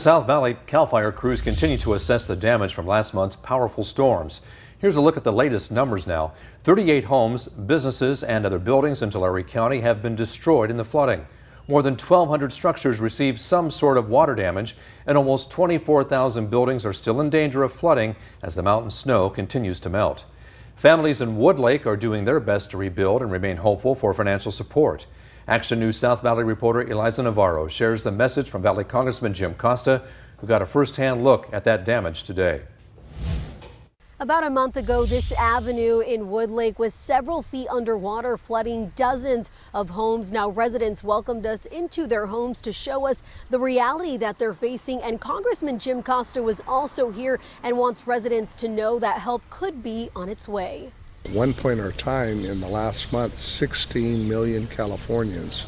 South Valley CAL FIRE crews continue to assess the damage from last month's powerful storms. Here's a look at the latest numbers now. 38 homes, businesses, and other buildings in Tulare County have been destroyed in the flooding. More than 1,200 structures received some sort of water damage, and almost 24,000 buildings are still in danger of flooding as the mountain snow continues to melt. Families in Woodlake are doing their best to rebuild and remain hopeful for financial support. Action News South Valley reporter Eliza Navarro shares the message from Valley Congressman Jim Costa, who got a first-hand look at that damage today. About a month ago, this avenue in Woodlake was several feet underwater, flooding dozens of homes. Now residents welcomed us into their homes to show us the reality that they're facing. And Congressman Jim Costa was also here and wants residents to know that help could be on its way. At one point in our time in the last month, 16 million Californians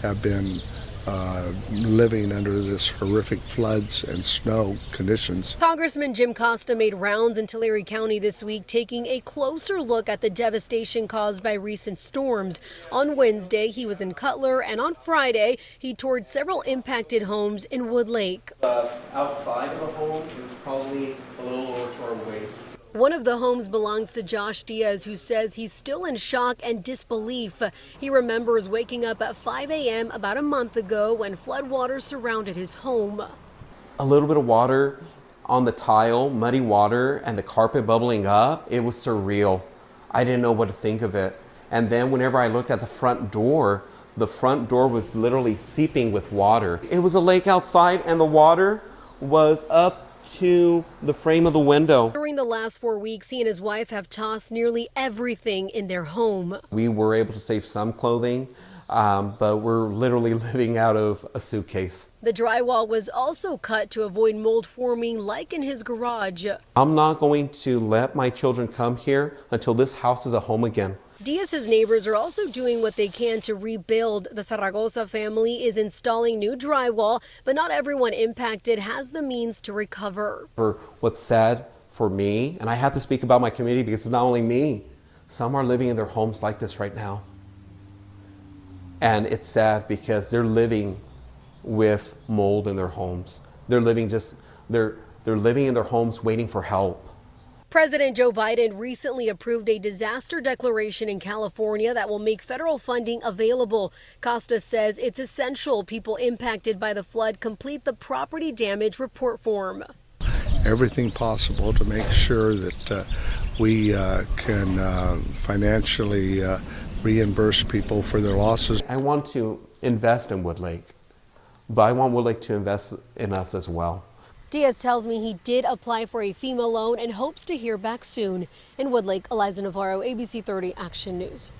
have been living under this horrific floods and snow conditions. Congressman Jim Costa made rounds in Tulare County this week, taking a closer look at the devastation caused by recent storms. On Wednesday, he was in Cutler, and on Friday, he toured several impacted homes in Woodlake. Outside of the home, it was probably a little lower to our waist. One of the homes belongs to Josh Diaz, who says he's still in shock and disbelief. He remembers waking up at 5 a.m. about a month ago when floodwaters surrounded his home. A little bit of water on the tile, muddy water, and the carpet bubbling up. It was surreal. I didn't know what to think of it. And then whenever I looked at the front door was literally seeping with water. It was a lake outside, and the water was up to the frame of the window. During the last 4 weeks, he and his wife have tossed nearly everything in their home. We were able to save some clothing, but we're literally living out of a suitcase. The drywall was also cut to avoid mold forming like in his garage. I'm not going to let my children come here until this house is a home again. Diaz's neighbors are also doing what they can to rebuild. The Zaragoza family is installing new drywall, but not everyone impacted has the means to recover. For what's sad for me, and I have to speak about my community because it's not only me, some are living in their homes like this right now. And it's sad because they're living with mold in their homes. They're living in their homes waiting for help. President Joe Biden recently approved a disaster declaration in California that will make federal funding available. Costa says it's essential people impacted by the flood complete the property damage report form. Everything possible to make sure that we can financially reimburse people for their losses. I want to invest in Woodlake, but I want Woodlake to invest in us as well. Diaz tells me he did apply for a FEMA loan and hopes to hear back soon. In Woodlake, Eliza Navarro, ABC30 Action News.